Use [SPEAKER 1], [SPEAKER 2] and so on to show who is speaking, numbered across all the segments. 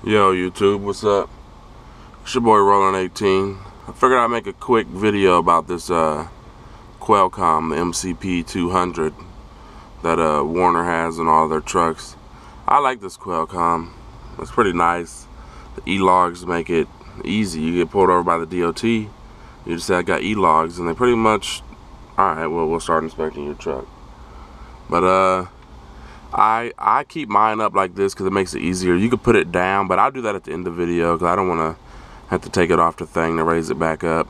[SPEAKER 1] Yo YouTube, what's up? It's your boy Rollin18. I figured I'd make a quick video about this Qualcomm MCP200 that Warner has in all their trucks. I like this Qualcomm. It's pretty nice. The E-logs make it easy. You get pulled over by the DOT, you just say I got E-logs, and they pretty much, alright, well, we'll start inspecting your truck. But I keep mine up like this because it makes it easier. You could put it down, but I'll do that at the end of the video because I don't want to have to take it off the thing to raise it back up.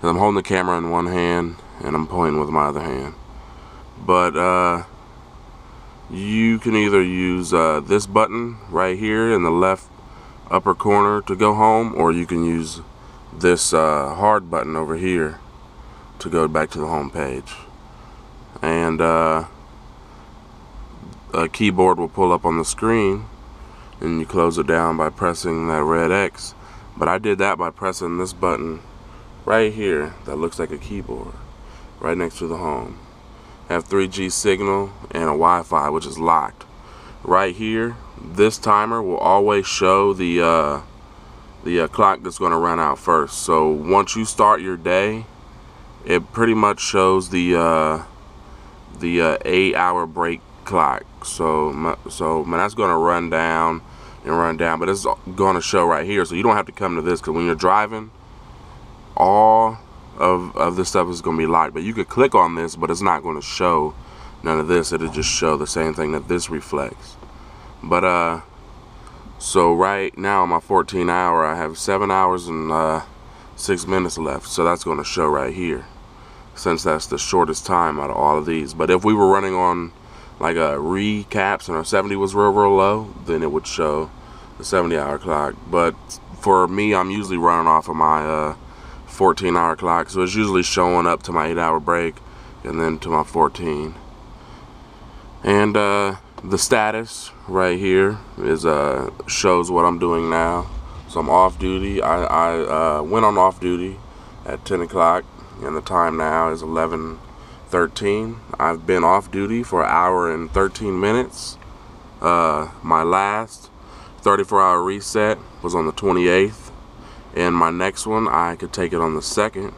[SPEAKER 1] And I'm holding the camera in one hand and I'm pointing with my other hand. But you can either use this button right here in the left upper corner to go home, or you can use this hard button over here to go back to the home page. And a keyboard will pull up on the screen and you close it down by pressing that red X. But I did that by pressing this button right here that looks like a keyboard right next to the home. I have 3G signal and a Wi-Fi, which is locked. Right here, this timer will always show the clock that's going to run out first. So once you start your day, it pretty much shows the 8-hour break clock. So that's going to run down and run down, but it's going to show right here, so you don't have to come to this, because when you're driving, all of this stuff is going to be locked. But you could click on this, but it's not going to show none of this. It'll just show the same thing that this reflects. But so right now on my 14 hour, I have 7 hours and 6 minutes left, so that's going to show right here, since that's the shortest time out of all of these. But if we were running on like a recaps and our 70 was real low, then it would show the 70-hour clock. But for me, I'm usually running off of my 14-hour clock, so it's usually showing up to my 8-hour break and then to my 14. And the status right here is shows what I'm doing now. So I'm off duty. I went on off duty at 10 o'clock, and the time now is 11:13. I've been off duty for 1 hour and 13 minutes. My last 34-hour reset was on the 28th, and my next one I could take it on the 2nd.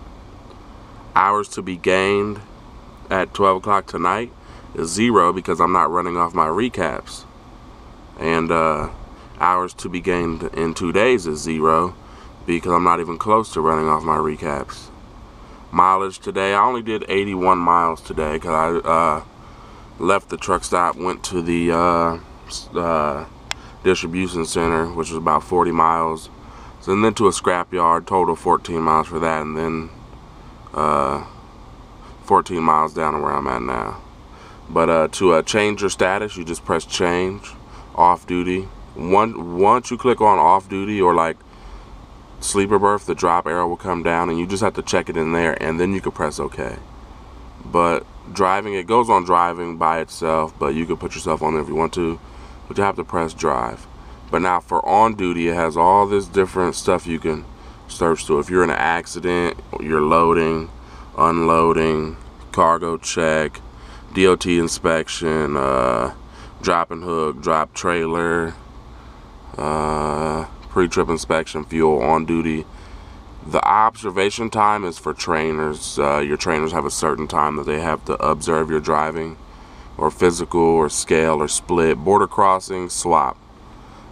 [SPEAKER 1] Hours to be gained at 12 o'clock tonight is 0 because I'm not running off my recaps, and hours to be gained in 2 days is 0 because I'm not even close to running off my recaps. Mileage today, I only did 81 miles today because I left the truck stop, went to the distribution center, which was about 40 miles, and then to a scrap yard, total 14 miles for that, and then 14 miles down to where I'm at now. But to change your status, you just press change, off duty. Once you click on off duty or like sleeper berth, the drop arrow will come down and you just have to check it in there, and then you can press OK. But driving, it goes on driving by itself, but you can put yourself on there if you want to, but you have to press drive. But now for on duty, it has all this different stuff you can search to. If you're in an accident, you're loading, unloading, cargo check, DOT inspection, drop and hook, drop trailer, pre-trip inspection, fuel, on duty. The observation time is for trainers. Your trainers have a certain time that they have to observe your driving, or physical, or scale, or split, border crossing, swap.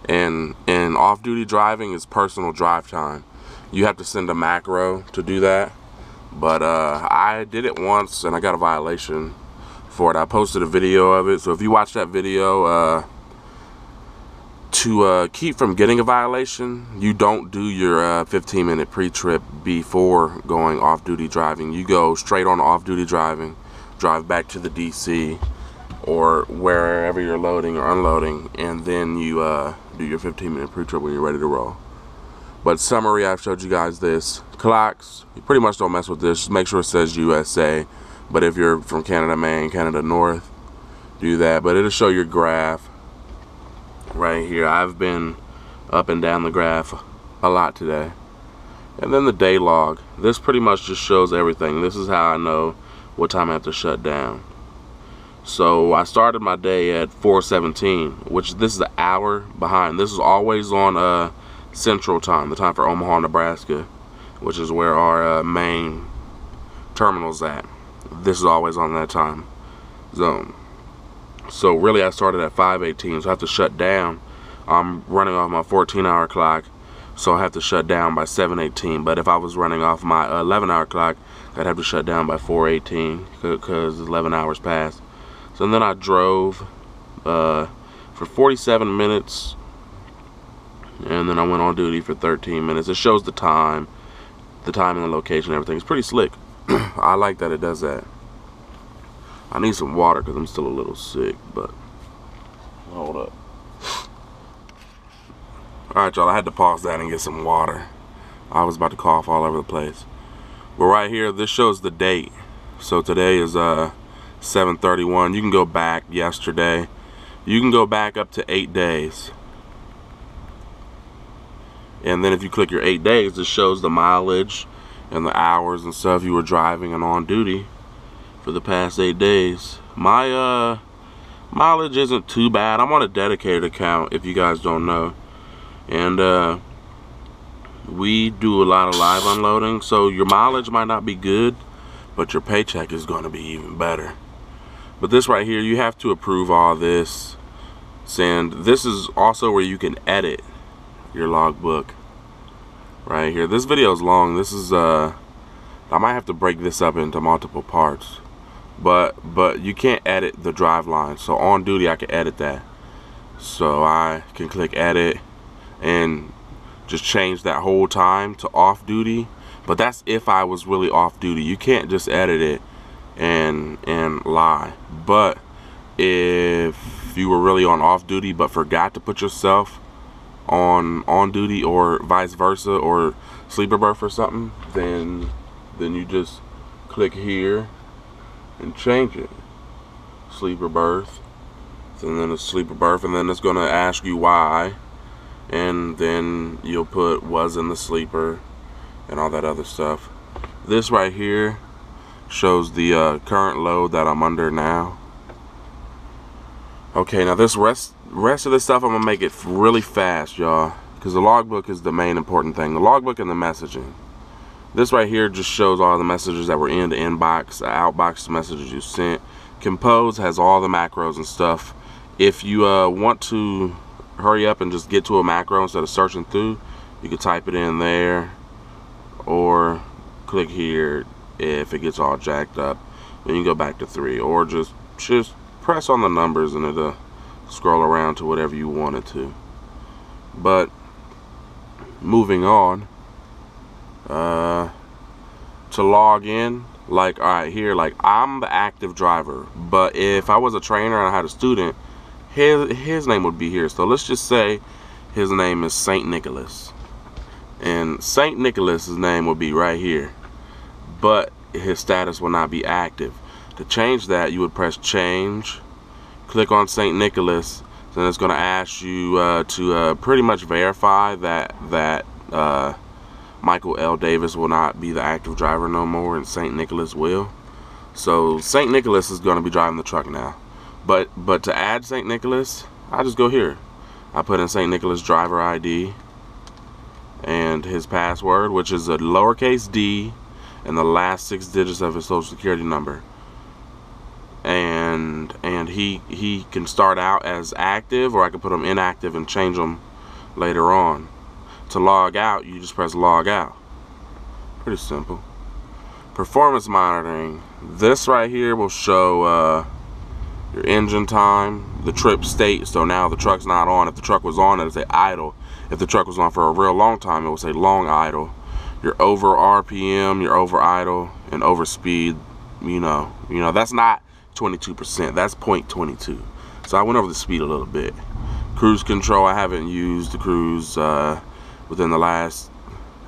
[SPEAKER 1] And off-duty driving is personal drive time. You have to send a macro to do that. But I did it once and I got a violation for it. I posted a video of it, so if you watch that video, to keep from getting a violation, you don't do your 15-minute pre-trip before going off-duty driving. You go straight on off-duty driving, drive back to the DC or wherever you're loading or unloading, and then you do your 15-minute pre-trip when you're ready to roll. But summary, I've showed you guys this. Clocks, you pretty much don't mess with this. Just make sure it says USA. But if you're from Canada Main, Canada North, do that. But it'll show your graph right here. I've been up and down the graph a lot today. And then the day log. This pretty much just shows everything. This is how I know what time I have to shut down. So I started my day at 4:17, which this is an hour behind. This is always on Central Time, the time for Omaha, Nebraska, which is where our main terminal's at. This is always on that time zone. So really I started at 5:18, so I have to shut down. I'm running off my 14-hour clock, so I have to shut down by 7:18. But if I was running off my 11-hour clock, I'd have to shut down by 4:18 because 11 hours passed. So then I drove for 47 minutes, and then I went on duty for 13 minutes. It shows the time and the location, everything. It's pretty slick. I like that it does that. I need some water because I'm still a little sick, but hold up. Alright, y'all, I had to pause that and get some water. I was about to cough all over the place. But right here, this shows the date. So today is 7/31. You can go back yesterday. You can go back up to 8 days. And then if you click your 8 days, it shows the mileage and the hours and stuff you were driving and on duty for the past 8 days. My mileage isn't too bad. I'm on a dedicated account, if you guys don't know. And we do a lot of live unloading, so your mileage might not be good, but your paycheck is going to be even better. But this right here, you have to approve all this. And this is also where you can edit your logbook. Right here. This video is long. This is I might have to break this up into multiple parts. But you can't edit the drive line. So on duty I can edit that. So I can click edit and just change that whole time to off duty. But that's if I was really off duty. You can't just edit it and lie. But if you were really on off duty but forgot to put yourself on duty, or vice versa, or sleeper berth or something, then you just click here and change it. Sleeper berth, and then a sleeper berth, and then it's going to ask you why, and then you'll put was in the sleeper and all that other stuff. This right here shows the current load that I'm under now. Okay, now this rest of this stuff I'm gonna make it really fast, y'all, because the logbook is the main important thing. The logbook and the messaging. This right here just shows all the messages that were in the inbox, the outbox messages you sent. Compose has all the macros and stuff. If you want to hurry up and just get to a macro instead of searching through, you can type it in there, or click here if it gets all jacked up. Then you go back to 3, or just press on the numbers and it'll scroll around to whatever you want it to. But moving on, to log in, like alright here, like I'm the active driver, but if I was a trainer and I had a student, his name would be here. So let's just say his name is St. Nicholas, and St. Nicholas's name would be right here, but his status will not be active. To change that, you would press change, click on St. Nicholas, then it's going to ask you to pretty much verify that Michael L. Davis will not be the active driver no more, and St. Nicholas will. So St. Nicholas is going to be driving the truck now. But to add St. Nicholas, I just go here. I put in St. Nicholas driver ID and his password, which is a lowercase d and the last 6 digits of his social security number. And he can start out as active, or I can put him inactive and change him later on. To log out, you just press log out. Pretty simple. Performance monitoring. This right here will show your engine time, the trip state. So now the truck's not on. If the truck was on, it'll say idle. If the truck was on for a real long time, it will say long idle. Your over RPM, your over idle, and over speed. You know that's not 22%, that's 0.22. So I went over the speed a little bit. Cruise control, I haven't used the cruise within the last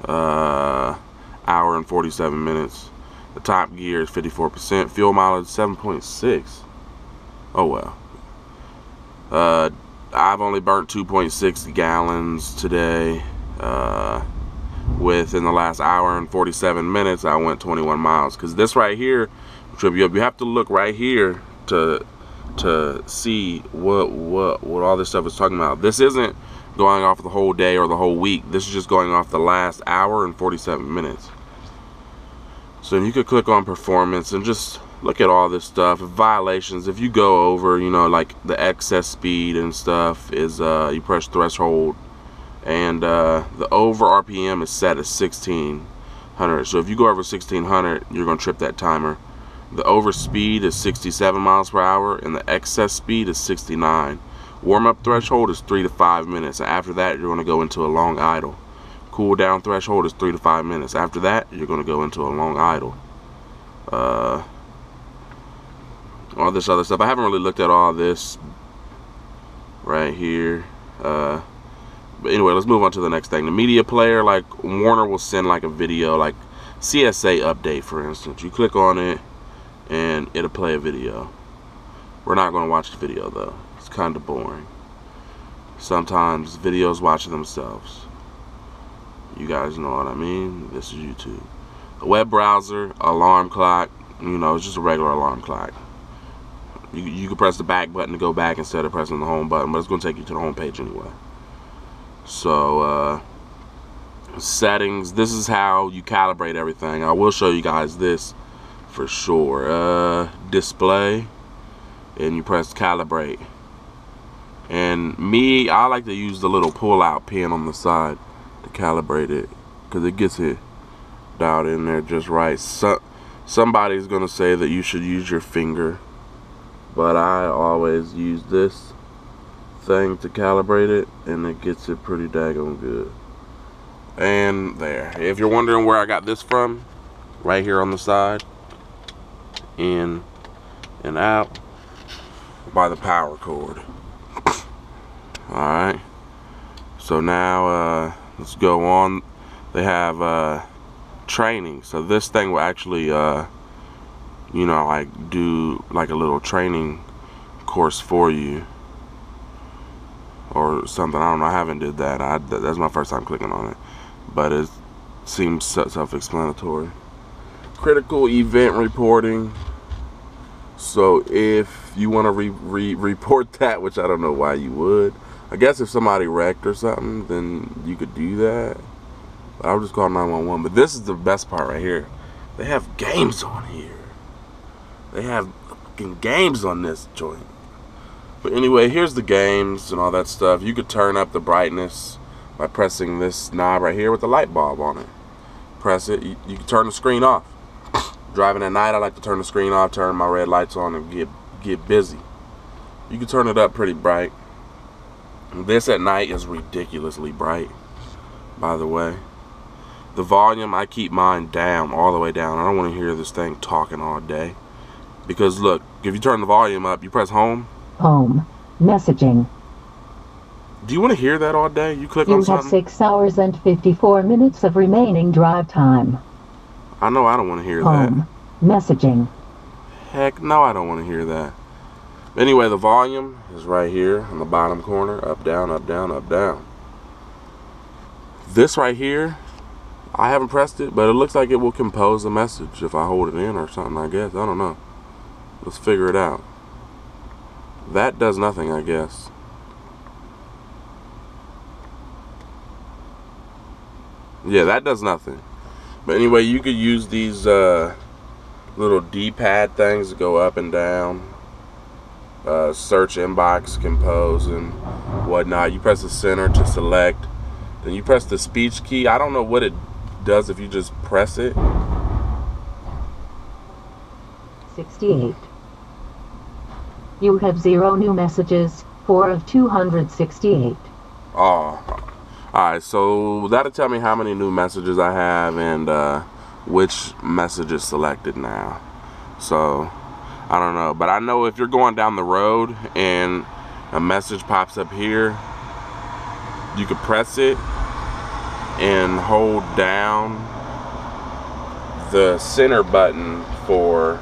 [SPEAKER 1] hour and 47 minutes. The top gear is 54%. Fuel mileage 7.6. Oh well. I've only burnt 2.6 gallons today. Within the last hour and 47 minutes, I went 21 miles. Because this right here trip you up. You have to look right here to to see what all this stuff is talking about. This isn't going off the whole day or the whole week. This is just going off the last hour and 47 minutes. So you could click on performance and just look at all this stuff. Violations, if you go over, you know, like the excess speed and stuff is you press threshold, and the over RPM is set as 1600. So if you go over 1600, you're gonna trip that timer. The over speed is 67 miles per hour and the excess speed is 69. Warm-up threshold is 3 to 5 minutes. After that, you're going to go into a long idle. Cool down threshold is 3 to 5 minutes. After that, you're going to go into a long idle. All this other stuff, I haven't really looked at all this right here. But anyway, let's move on to the next thing. The media player, like Warner will send like a video, like CSA update, for instance. You click on it and it'll play a video. We're not going to watch the video though. It's kind of boring. Sometimes videos watch themselves. You guys know what I mean. This is YouTube. A web browser, alarm clock, you know, it's just a regular alarm clock. You can press the back button to go back instead of pressing the home button, but it's going to take you to the home page anyway. So settings, this is how you calibrate everything. I will show you guys this for sure. Display, and you press calibrate. And me, I like to use the little pull-out pin on the side to calibrate it, because it gets it dialed in there just right. Somebody's gonna say that you should use your finger, but I always use this thing to calibrate it, and it gets it pretty daggone good. And there. If you're wondering where I got this from, right here on the side, in and out by the power cord. Alright, so now let's go on. They have training, so this thing will actually you know, like do like a little training course for you or something. I don't know, I haven't did that. That's my first time clicking on it, but it seems self-explanatory. Critical event reporting. So if you want to report that, which I don't know why you would. I guess if somebody wrecked or something, then you could do that. But I would just call 911. But this is the best part right here. They have games on here. They have fucking games on this joint. But anyway, here's the games and all that stuff. You could turn up the brightness by pressing this knob right here with the light bulb on it. Press it. You can turn the screen off. Driving at night, I like to turn the screen off, turn my red lights on, and get busy. You can turn it up pretty bright. This at night is ridiculously bright, by the way. The volume, I keep mine down, all the way down. I don't want to hear this thing talking all day. Because look, if you turn the volume up, you press home.
[SPEAKER 2] Home. Messaging.
[SPEAKER 1] Do you want to hear that all day? You click on something.
[SPEAKER 2] You have 6 hours and 54 minutes of remaining drive time.
[SPEAKER 1] I know I don't want to hear
[SPEAKER 2] Home.
[SPEAKER 1] that.
[SPEAKER 2] Messaging.
[SPEAKER 1] Heck no, I don't want to hear that. Anyway, the volume is right here on the bottom corner. Up, down, up, down, up, down. This right here, I haven't pressed it, but it looks like it will compose a message if I hold it in or something, I guess. I don't know. Let's figure it out. That does nothing, I guess. Yeah, that does nothing. But anyway, you could use these little D-pad things to go up and down. Search, inbox, compose, and whatnot. You press the center to select. Then you press the speech key. I don't know what it does if you just press it.
[SPEAKER 2] 68. You have 0 new messages, 4 of 268.
[SPEAKER 1] Oh. Alright, so that'll tell me how many new messages I have and which message is selected now. So, I don't know. But I know if you're going down the road and a message pops up here, you could press it and hold down the center button for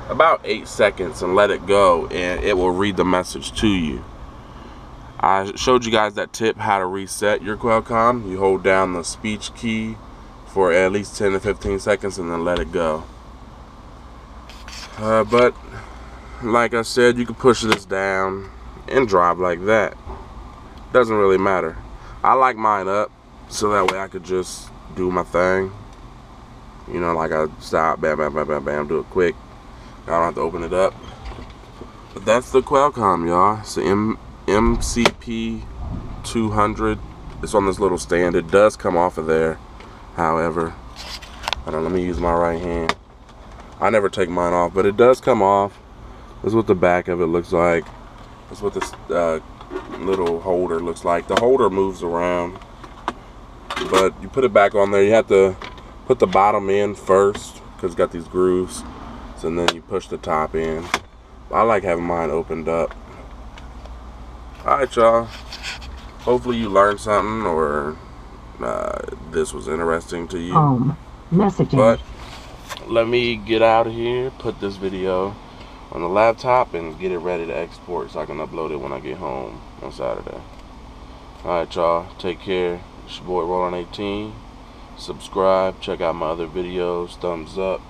[SPEAKER 1] about 8 seconds and let it go, and it will read the message to you. I showed you guys that tip how to reset your Qualcomm. You hold down the speech key for at least 10 to 15 seconds and then let it go. But like I said, you can push this down and drive like that. Doesn't really matter. I like mine up so that way I could just do my thing. You know, like I stop, bam, bam, bam, bam, bam, do it quick. I don't have to open it up. But that's the Qualcomm, y'all. It's the MCP200. It's on this little stand. It does come off of there, however. Hold on, let me use my right hand. I never take mine off, but it does come off. This is what the back of it looks like. This is what this little holder looks like. The holder moves around, but you put it back on there. You have to put the bottom in first because it's got these grooves, so then you push the top in. I like having mine opened up. Alright, y'all, hopefully you learned something, or this was interesting to you.
[SPEAKER 2] Home. Messaging.
[SPEAKER 1] But let me get out of here, put this video on the laptop and get it ready to export so I can upload it when I get home on Saturday. Alright, y'all, take care. It's your boy Roland 18. Subscribe, check out my other videos, thumbs up.